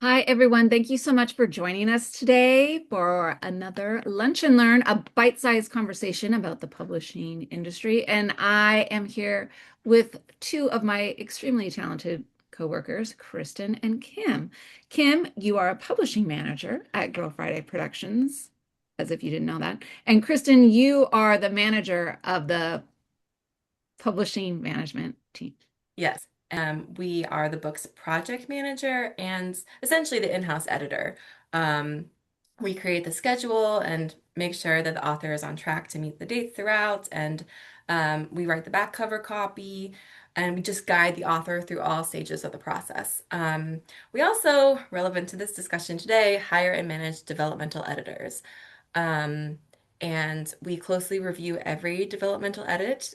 Hi, everyone. Thank you so much for joining us today for another Lunch and Learn, a bite-sized conversation about the publishing industry. And I am here with two of my extremely talented coworkers, Kristen and Kim. Kim, you are a publishing manager at Girl Friday Productions, as if you didn't know that. And Kristen, you are the manager of the publishing management team. Yes. We are the book's project manager and essentially the in-house editor. Um, we create the schedule and make sure that the author is on track to meet the dates throughout, and we write the back cover copy, and we just guide the author through all stages of the process. We also, relevant to this discussion today, hire and manage developmental editors. Um, and we closely review every developmental edit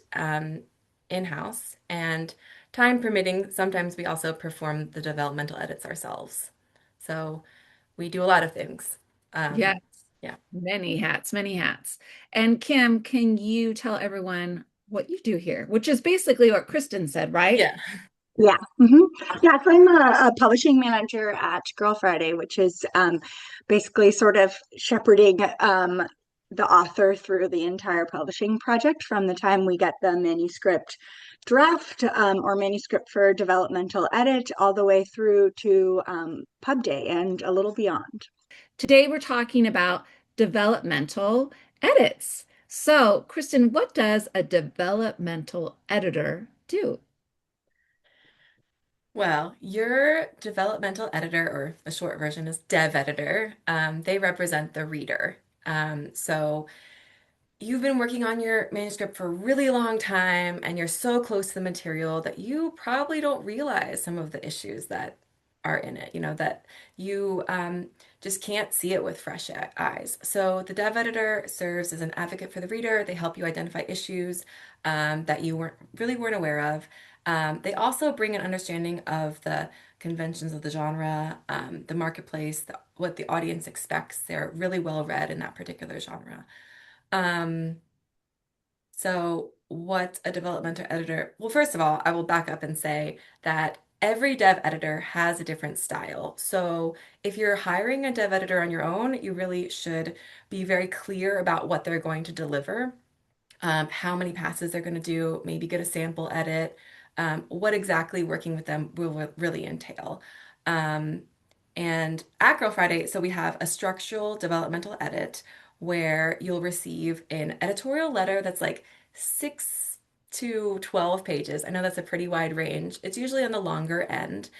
in-house, and time permitting, sometimes we also perform the developmental edits ourselves. So we do a lot of things. Um, Yes, yeah. many hats, many hats. And Kim, can you tell everyone what you do here? Which is basically what Kristen said, right? Yeah. Yeah. Yeah. So I'm a publishing manager at Girl Friday, which is basically sort of shepherding the author through the entire publishing project from the time we get the manuscript draft or manuscript for developmental edit all the way through to pub day and a little beyond. Today we're talking about developmental edits. So, Kristen, what does a developmental editor do? Well, your developmental editor, or a short version is dev editor, they represent the reader. So you've been working on your manuscript for a really long time and you're so close to the material that you probably don't realize some of the issues that are in it, that you just can't see it with fresh eyes. So the dev editor serves as an advocate for the reader. They help you identify issues that you weren't aware of. They also bring an understanding of the conventions of the genre, the marketplace, what the audience expects. They're really well read in that particular genre. Um, so what's a developmental editor? Well, first of all, I will back up and say that every dev editor has a different style. So if you're hiring a dev editor on your own, you really should be very clear about what they're going to deliver, how many passes they're going to do, maybe get a sample edit, what exactly working with them will really entail. Um, and at Girl Friday, so we have a structural developmental edit where you'll receive an editorial letter that's like 6 to 12 pages. I know that's a pretty wide range. It's usually on the longer end.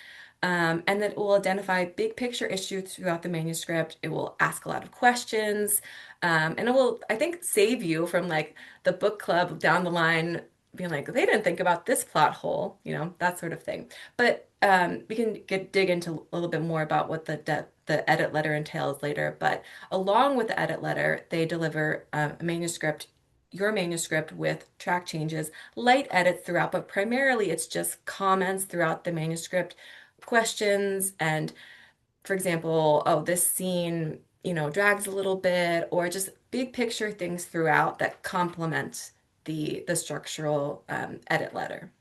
And that will identify big picture issues throughout the manuscript. It will ask a lot of questions. And it will, I think, save you from like the book club down the line being like, they didn't think about this plot hole, that sort of thing. But we can dig into a little bit more about what the edit letter entails later. But along with the edit letter, they deliver your manuscript with track changes, light edits throughout, but primarily it's just comments throughout the manuscript, questions, and for example, oh, this scene, drags a little bit, or just big picture things throughout that complement the structural edit letter.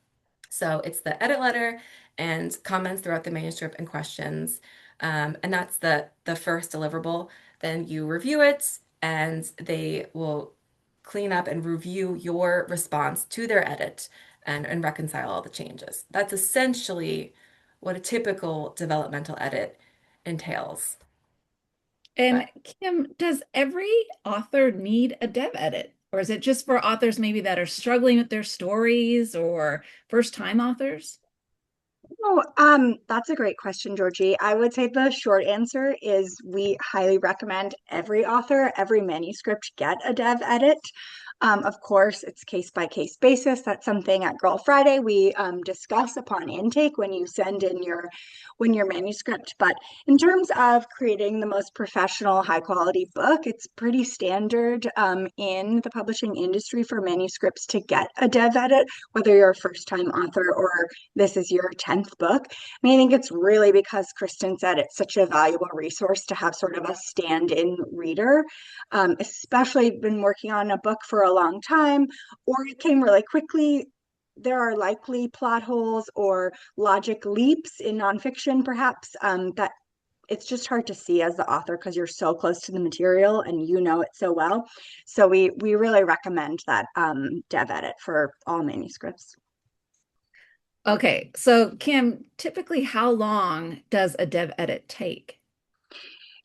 So it's the edit letter and comments throughout the manuscript and questions. And that's the first deliverable. Then you review it and they will clean up and review your response to their edit and reconcile all the changes. That's essentially what a typical developmental edit entails. And But Kim, does every author need a dev edit? Or is it just for authors maybe that are struggling with their stories or first-time authors? Oh, that's a great question, Georgie. I would say the short answer is we highly recommend every author, every manuscript get a dev edit. Of course, it's case by case basis. That's something at Girl Friday we discuss upon intake when you send in your manuscript. But in terms of creating the most professional, high quality book, it's pretty standard in the publishing industry for manuscripts to get a dev edit, whether you're a first time author or this is your 10th book. I mean, I think it's really because Kristen said it's such a valuable resource to have sort of a stand in reader, especially been working on a book for a long time, or it came really quickly. There are likely plot holes or logic leaps in nonfiction, perhaps, that it's just hard to see as the author because you're so close to the material and you know it so well. So we really recommend that dev edit for all manuscripts. Okay, so Kim, typically how long does a dev edit take?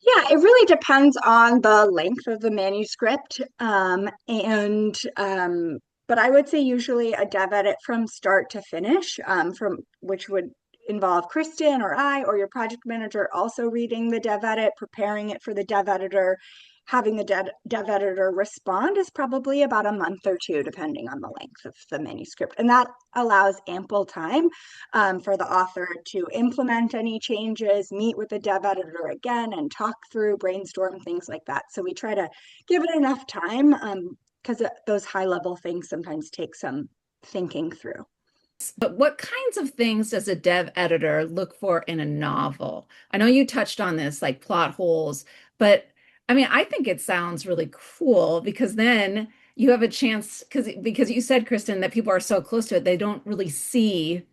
Yeah, it really depends on the length of the manuscript. But I would say usually a dev edit from start to finish, from which would involve Kristin or I or your project manager also reading the dev edit, preparing it for the dev editor, having the dev editor respond is probably about a month or two, depending on the length of the manuscript. And that allows ample time for the author to implement any changes, meet with the dev editor again, and talk through, brainstorm, things like that. So we try to give it enough time because those high level things sometimes take some thinking through. But what kinds of things does a dev editor look for in a novel? I know you touched on this, like plot holes, but I mean, I think it sounds really cool because then you have a chance because you said, Kristen, that people are so close to it, they don't really see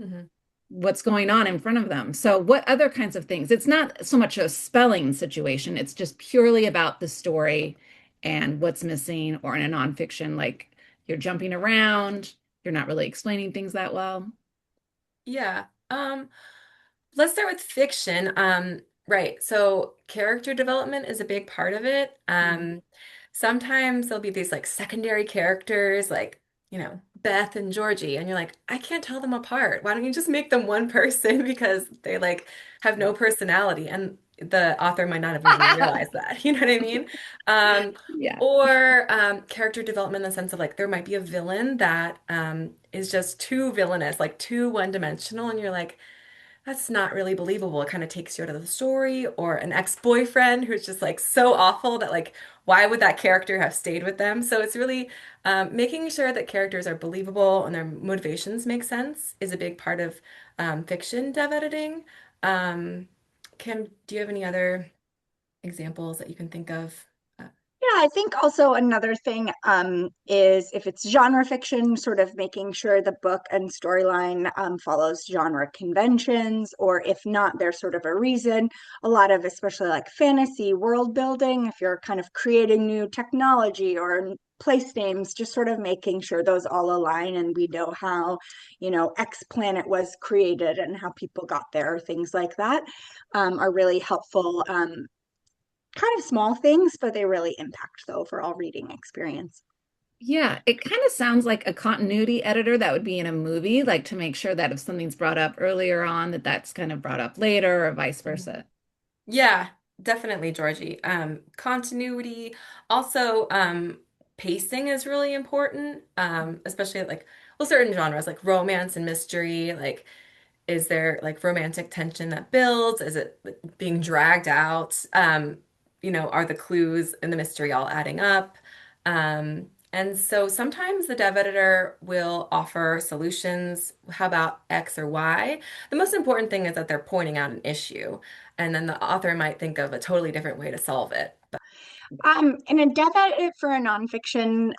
Mhm. what's going on in front of them. So what other kinds of things? It's not so much a spelling situation, it's just purely about the story and what's missing, or in a nonfiction, like you're jumping around, you're not really explaining things that well. Yeah. Let's start with fiction. Right. So character development is a big part of it. Sometimes there'll be these like secondary characters, like, Beth and Georgie, and you're like, I can't tell them apart. Why don't you just make them one person because they like have no personality, and the author might not have even realized that. You know what I mean? Um, Yeah. or character development in the sense of like there might be a villain that is just too villainous, like too one-dimensional, and you're like, that's not really believable. It kind of takes you out of the story, or an ex-boyfriend who's just like so awful that like why would that character have stayed with them? So it's really making sure that characters are believable and their motivations make sense is a big part of fiction dev editing. Um, Kim, do you have any other examples that you can think of? Uh, Yeah, I think also another thing is if it's genre fiction, sort of making sure the book and storyline follows genre conventions, or if not, there's sort of a reason. A lot of, especially like fantasy world building, if you're kind of creating new technology or place names, just sort of making sure those all align and we know how, X planet was created and how people got there, things like that are really helpful. Kind of small things, but they really impact the overall reading experience. Yeah, it kind of sounds like a continuity editor that would be in a movie, like to make sure that if something's brought up earlier on, that that's kind of brought up later or vice versa. Yeah, definitely, Georgie. Continuity, also pacing is really important, especially like well, certain genres like romance and mystery. Like, is there like romantic tension that builds? Is it like, being dragged out? Are the clues in the mystery all adding up? And so sometimes the dev editor will offer solutions. How about X or Y? The most important thing is that they're pointing out an issue, and then the author might think of a totally different way to solve it. In a dev edit for a nonfiction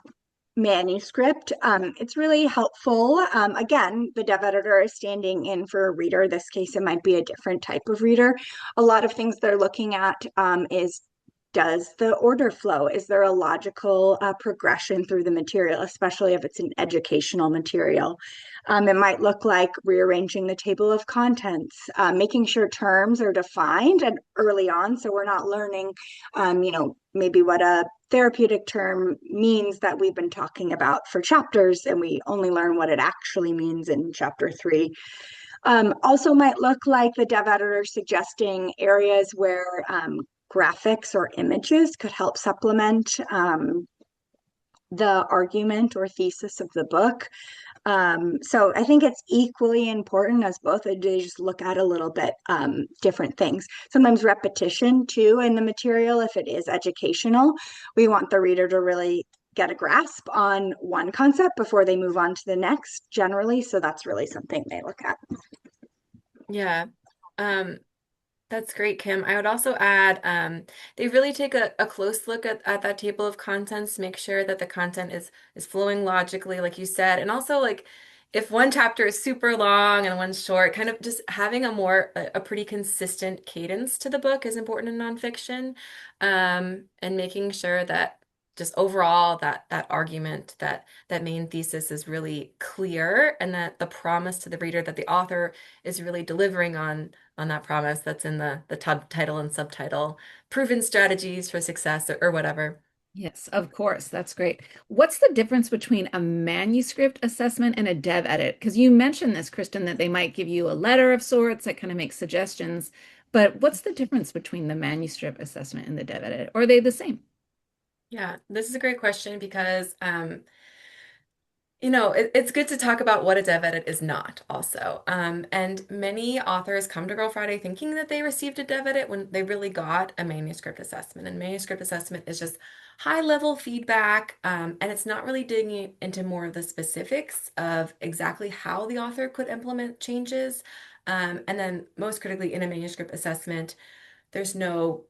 manuscript, it's really helpful. Again, the dev editor is standing in for a reader. This case, it might be a different type of reader. A lot of things they're looking at is does the order flow? Is there a logical progression through the material, especially if it's an educational material? It might look like rearranging the table of contents, making sure terms are defined and early on, so we're not learning, maybe what a therapeutic term means that we've been talking about for chapters, and we only learn what it actually means in chapter 3. Also might look like the dev editor suggesting areas where graphics or images could help supplement the argument or thesis of the book. So I think it's equally important as both they just look at a little bit different things. Sometimes repetition too in the material, if it is educational, we want the reader to really get a grasp on one concept before they move on to the next generally. So that's really something they look at. Yeah. Um, That's great, Kim. I would also add, they really take a close look at that table of contents, make sure that the content is flowing logically, like you said, and also like if one chapter is super long and one's short, kind of just having a pretty consistent cadence to the book is important in nonfiction, and making sure that just overall that argument, that main thesis is really clear, and that the promise to the reader that the author is really delivering on that promise that's in the title and subtitle, proven strategies for success or whatever. Yes, of course. That's great. What's the difference between a manuscript assessment and a dev edit? Because you mentioned this, Kristen, that they might give you a letter of sorts that kind of makes suggestions. But what's the difference between the manuscript assessment and the dev edit? Or are they the same? Yeah, this is a great question because it's good to talk about what a dev edit is not also. And many authors come to Girl Friday thinking that they received a dev edit when they really got a manuscript assessment. And manuscript assessment is just high level feedback, and it's not really digging into more of the specifics of exactly how the author could implement changes. And then, most critically, in a manuscript assessment, there's no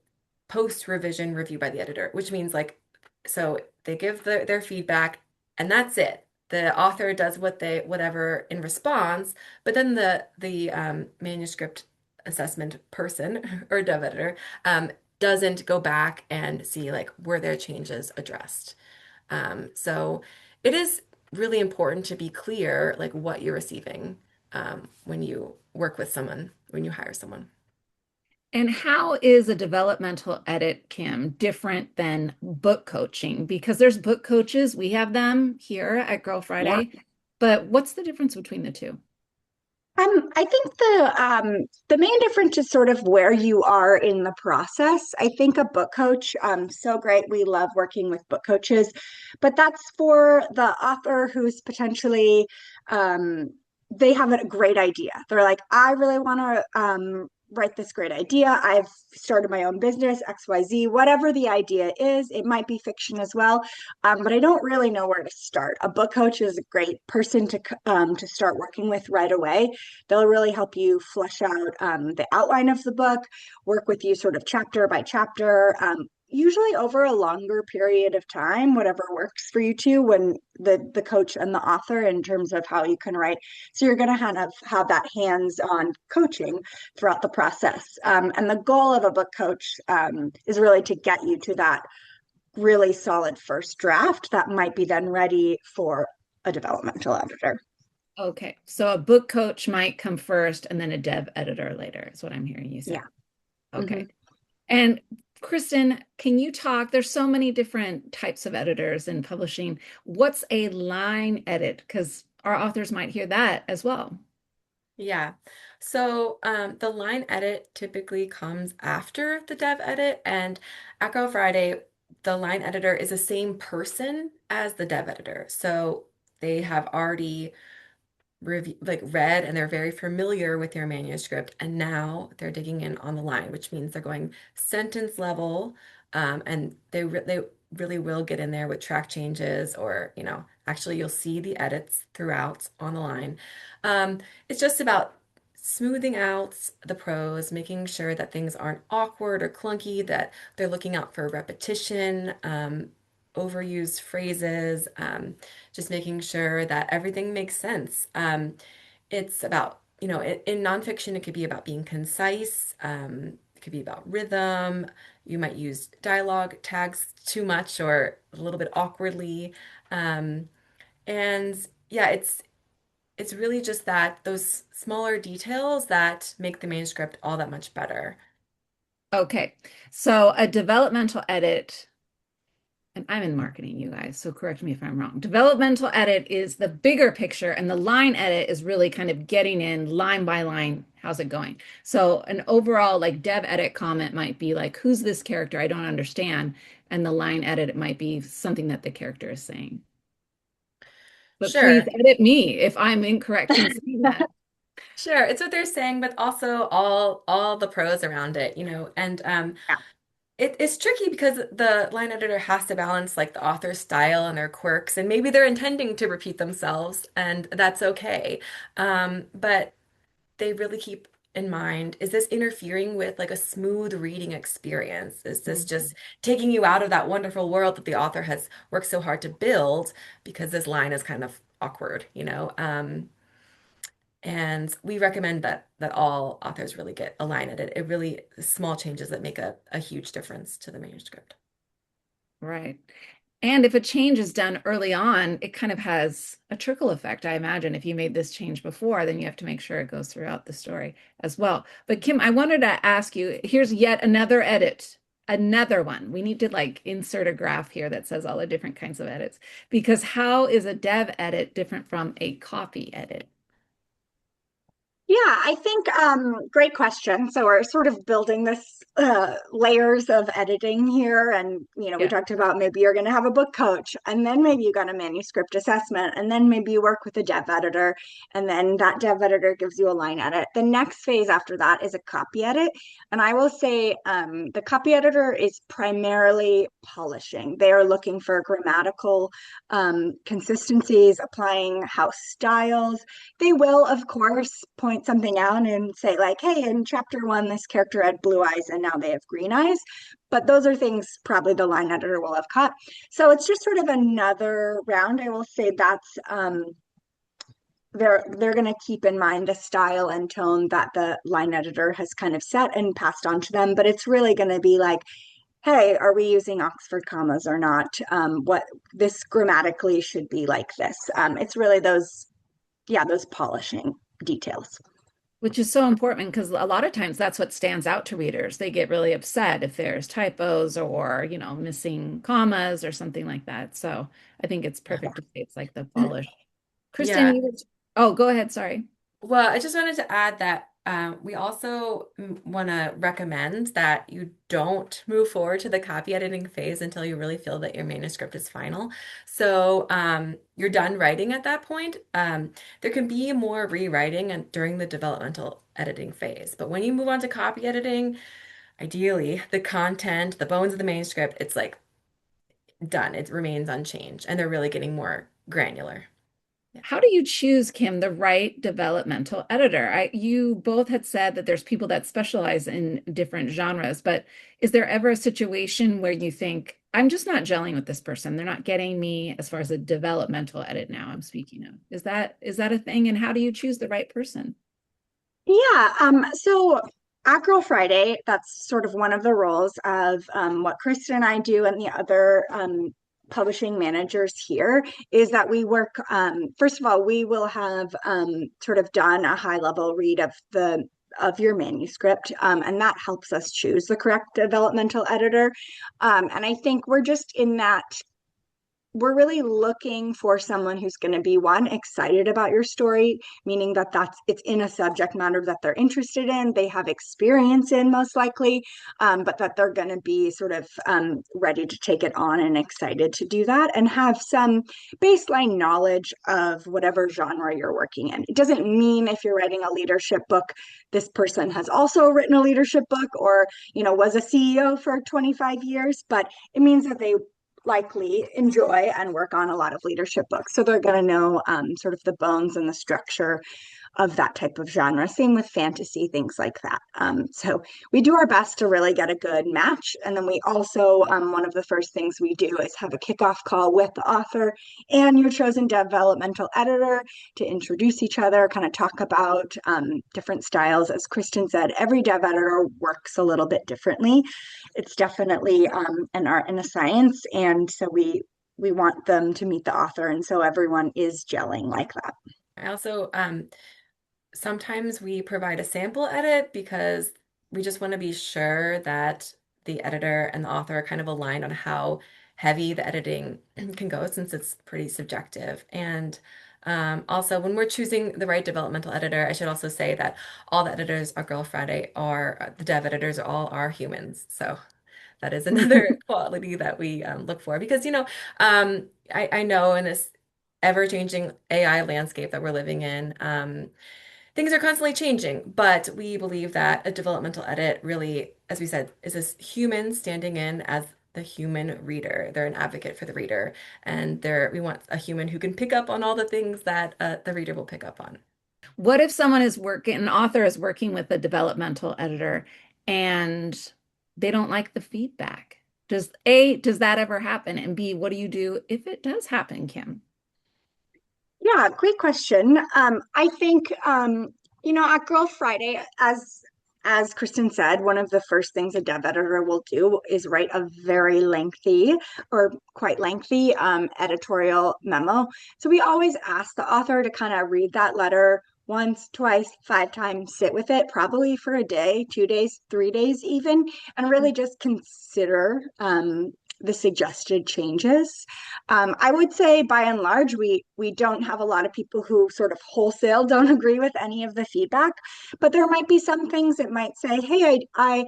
post revision review by the editor, which means like, so they give their feedback and that's it. The author does whatever in response, but then the manuscript assessment person or dev editor doesn't go back and see like were their changes addressed. So it is really important to be clear like what you're receiving when you work with someone, when you hire someone. And how is a developmental edit, Kim, different than book coaching? Because there's book coaches, we have them here at Girl Yeah. Friday. But what's the difference between the two? I think the main difference is sort of where you are in the process. I think a book coach, so great. We love working with book coaches, but that's for the author who's potentially they have a great idea. They're like, I really want to write this great idea. I've started my own business, XYZ, whatever the idea is. It might be fiction as well, but I don't really know where to start. A book coach is a great person to start working with right away. They'll really help you flesh out the outline of the book, work with you sort of chapter by chapter, usually over a longer period of time, whatever works for you two, when the coach and the author in terms of how you can write. So you're going to kind of have that hands-on coaching throughout the process. And the goal of a book coach is really to get you to that really solid first draft that might be then ready for a developmental editor. Okay, so a book coach might come first and then a dev editor later, is what I'm hearing you say. Yeah. Okay. Mhm. And Kristen, can you talk? There's so many different types of editors in publishing. What's a line edit? Because our authors might hear that as well. Yeah. So the line edit typically comes after the dev edit, and at Go Friday, the line editor is the same person as the dev editor. So they have already read and they're very familiar with your manuscript, and now they're digging in on the line, which means they're going sentence level, and they really will get in there with track changes, or actually you'll see the edits throughout on the line. It's just about smoothing out the prose, making sure that things aren't awkward or clunky, that they're looking out for repetition, overused phrases, just making sure that everything makes sense. It's about, in nonfiction, it could be about being concise. It could be about rhythm. You might use dialogue tags too much or a little bit awkwardly. Um, and yeah, it's really just that those smaller details that make the manuscript all that much better. Okay, so a developmental edit, and I'm in marketing, you guys, so correct me if I'm wrong. Developmental edit is the bigger picture, and the line edit is really kind of getting in line by line. How's it going? So an overall like dev edit comment might be like, who's this character? I don't understand. And the line edit, it might be something that the character is saying. But please Sure. edit me if I'm incorrect in saying that. Sure, it's what they're saying, but also all the pros around it, and Yeah. it's tricky because the line editor has to balance like the author's style and their quirks, and maybe they're intending to repeat themselves, and that's okay. But they really keep in mind, is this interfering with like a smooth reading experience? Is this Mhm. just taking you out of that wonderful world that the author has worked so hard to build because this line is kind of awkward, and we recommend that all authors really get a line edit. It really small changes that make a huge difference to the manuscript. Right. And if a change is done early on, it kind of has a trickle effect. I imagine if you made this change before, then you have to make sure it goes throughout the story as well. But Kim, I wanted to ask you, here's yet another edit, another one. We need to like insert a graph here that says all the different kinds of edits, because how is a dev edit different from a copy edit? Yeah, I think great question. So we're sort of building this layers of editing here, and we Yeah. talked about maybe you're going to have a book coach, and then maybe you got a manuscript assessment, and then maybe you work with a dev editor, and then that dev editor gives you a line edit. The next phase after that is a copy edit, and I will say the copy editor is primarily polishing. They are looking for grammatical consistencies, applying house styles. They will, of course, point something out and say, like, hey, in chapter one, this character had blue eyes and now they have green eyes. But those are things probably the line editor will have caught. So it's just sort of another round. I will say that's they're going to keep in mind the style and tone that the line editor has kind of set and passed on to them. But it's really going to be like, hey, are we using Oxford commas or not? What this grammatically should be like this. It's really those polishing details. Which is so important because a lot of times that's what stands out to readers. They get really upset if there's typos or, missing commas or something like that. So I think it's perfect to say it's like the polish. Kristin, Yeah. oh, go ahead. Sorry. Well, I just wanted to add that we also want to recommend that you don't move forward to the copy editing phase until you really feel that your manuscript is final. So you're done writing at that point. There can be more rewriting during the developmental editing phase. But when you move on to copy editing, ideally, the content, the bones of the manuscript, it's like done. It remains unchanged, and they're really getting more granular. Yeah. How do you choose, Kim, the right developmental editor? You both had said that there's people that specialize in different genres, but is there ever a situation where you think, I'm just not gelling with this person? They're not getting me as far as a developmental edit now I'm speaking of. Is that a thing? And how do you choose the right person? Yeah, so at Girl Friday, that's sort of one of the roles of what Kristen and I do and the other publishing managers here is that we work, first of all, we will have sort of done a high level read of your manuscript, and that helps us choose the correct developmental editor. And I think we're just in that we're really looking for someone who's going to be one excited about your story, meaning that it's in a subject matter that they're interested in, they have experience in most likely, but that they're going to be sort of ready to take it on and excited to do that and have some baseline knowledge of whatever genre you're working in. It doesn't mean if you're writing a leadership book this person has also written a leadership book or was a CEO for 25 years, but it means that they likely enjoy and work on a lot of leadership books. So they're going to know sort of the bones and the structure of that type of genre. Same with fantasy, things like that. So we do our best to really get a good match. And then we also, one of the first things we do is have a kickoff call with the author and your chosen developmental editor to introduce each other, kind of talk about different styles. As Kristen said, every dev editor works a little bit differently. It's definitely an art and a science. And so we want them to meet the author. And so everyone is gelling like that. I also sometimes we provide a sample edit because we just want to be sure that the editor and the author are kind of aligned on how heavy the editing can go since it's pretty subjective. And also, when we're choosing the right developmental editor, I should also say that all the editors at Girl Friday are the dev editors are all are humans. So that is another quality that we look for because I know in this ever-changing AI landscape that we're living in, things are constantly changing, but we believe that a developmental edit really, as we said, is this human standing in as the human reader. They're an advocate for the reader, and we want a human who can pick up on all the things that the reader will pick up on. What if an author is working with a developmental editor and they don't like the feedback? Does that ever happen? And B, what do you do if it does happen, Kim? Yeah, great question. I think at Girl Friday, as Kristen said, one of the first things a dev editor will do is write a very lengthy or quite lengthy editorial memo. So we always ask the author to kind of read that letter once, twice, 5 times, sit with it, probably for a day, 2 days, 3 days even, and really just consider the suggested changes. I would say by and large, we don't have a lot of people who sort of wholesale don't agree with any of the feedback, but there might be some things that might say, hey, I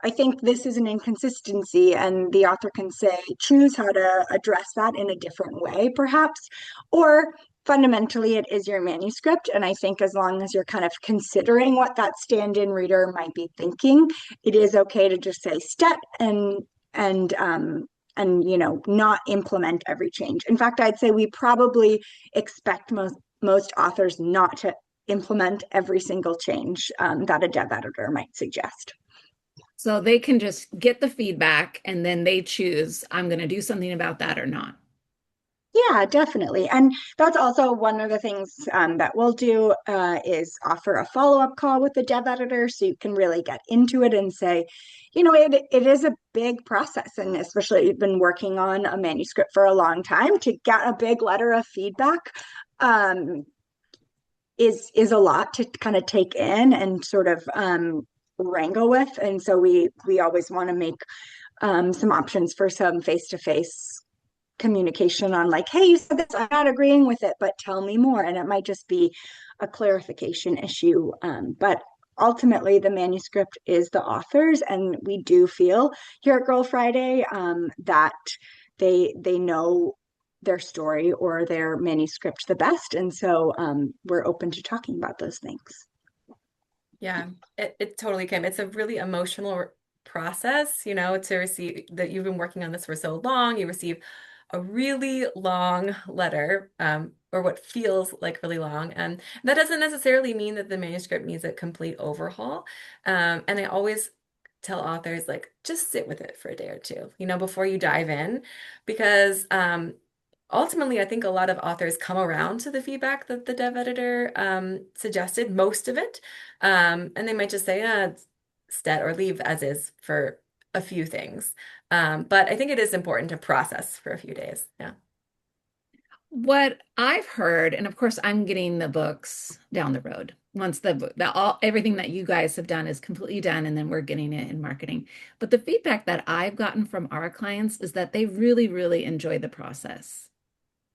think this is an inconsistency, and the author can say, choose how to address that in a different way, perhaps. Or fundamentally, it is your manuscript. And I think as long as you're kind of considering what that stand-in reader might be thinking, it is okay to just say step and not implement every change. In fact, I'd say we probably expect most authors not to implement every single change that a dev editor might suggest. So they can just get the feedback and then they choose, I'm going to do something about that or not. Yeah, definitely. And that's also one of the things that we'll do is offer a follow-up call with the dev editor so you can really get into it and say, it is a big process. And especially you've been working on a manuscript for a long time to get a big letter of feedback um, is a lot to kind of take in and sort of wrangle with. And so we always want to make some options for some face-to-face communication on like, hey, you said this, I'm not agreeing with it, but tell me more. And it might just be a clarification issue. But ultimately, the manuscript is the author's, and we do feel here at Girl Friday that they know their story or their manuscript the best, and so we're open to talking about those things. Yeah, it totally can. It's a really emotional process, to receive that you've been working on this for so long. You receive a really long letter, or what feels like really long. And that doesn't necessarily mean that the manuscript needs a complete overhaul. And I always tell authors, like, just sit with it for a day or two, before you dive in, because ultimately, I think a lot of authors come around to the feedback that the dev editor suggested, most of it. And they might just say, stat or leave as is for a few things. But I think it is important to process for a few days. Yeah. What I've heard, and of course, I'm getting the books down the road once everything that you guys have done is completely done, and then we're getting it in marketing. But the feedback that I've gotten from our clients is that they really, really enjoy the process.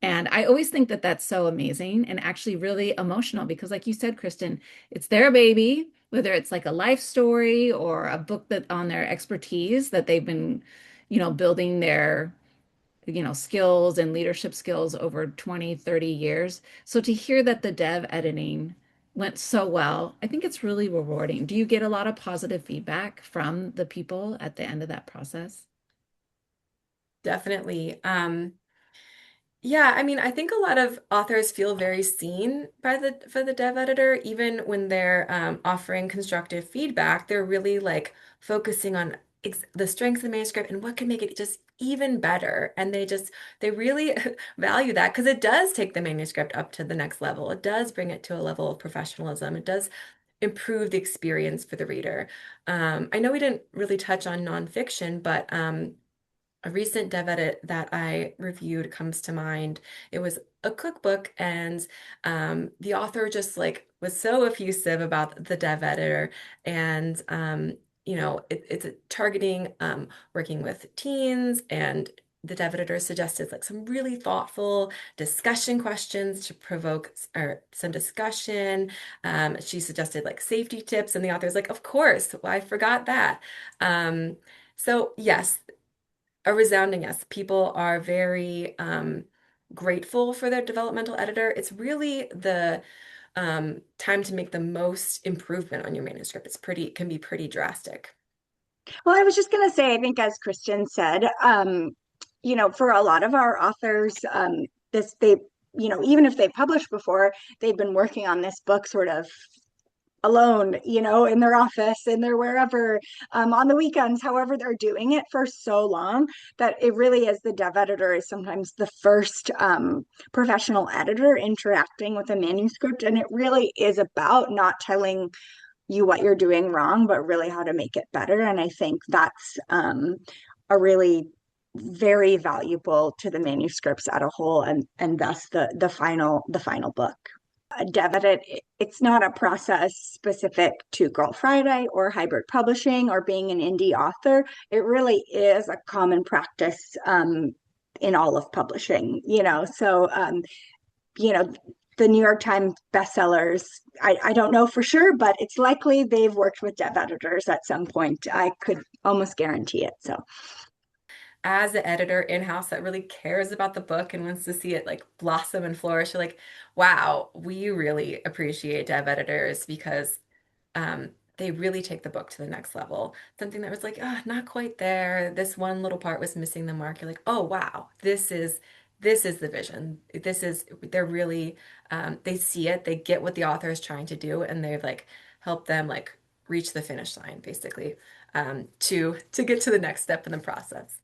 And I always think that that's so amazing and actually really emotional because, like you said, Kristen, it's their baby, whether it's like a life story or a book that on their expertise that they've been, building their skills and leadership skills over 20, 30 years. So to hear that the dev editing went so well, I think it's really rewarding. Do you get a lot of positive feedback from the people at the end of that process? Definitely. Yeah, I mean, I think a lot of authors feel very seen by the dev editor, even when they're offering constructive feedback. They're really like focusing on ex the strengths of the manuscript and what can make it just even better. And they really value that because it does take the manuscript up to the next level. It does bring it to a level of professionalism. It does improve the experience for the reader. I know we didn't really touch on nonfiction, but a recent dev edit that I reviewed comes to mind. It was a cookbook, and the author just like was so effusive about the dev editor, and it's targeting working with teens, and the dev editor suggested like some really thoughtful discussion questions to provoke or some discussion. She suggested like safety tips, and the author's like, of course, well, I forgot that. So yes, a resounding yes. People are very grateful for their developmental editor. It's really the time to make the most improvement on your manuscript. Can be pretty drastic. Well, I was just going to say, I think as Kristen said, for a lot of our authors, this they, even if they published before, they've been working on this book sort of alone, in their office, in their wherever, on the weekends, however they're doing it for so long that it really is the dev editor is sometimes the first professional editor interacting with a manuscript. And it really is about not telling you what you're doing wrong, but really how to make it better. And I think that's a really very valuable to the manuscripts at a whole, and thus the final book. A dev edit, it's not a process specific to Girl Friday or hybrid publishing or being an indie author. It really is a common practice in all of publishing, so you know, the New York Times bestsellers, I don't know for sure, but it's likely they've worked with dev editors at some point. I could almost guarantee it. So, As the editor in-house that really cares about the book and wants to see it like blossom and flourish, you're like, wow, we really appreciate dev editors because they really take the book to the next level. Something that was like, ah, not quite there. This one little part was missing the mark. You're like, oh wow, this is the vision. They're really they see it, they get what the author is trying to do, and they've like helped them like reach the finish line basically to get to the next step in the process.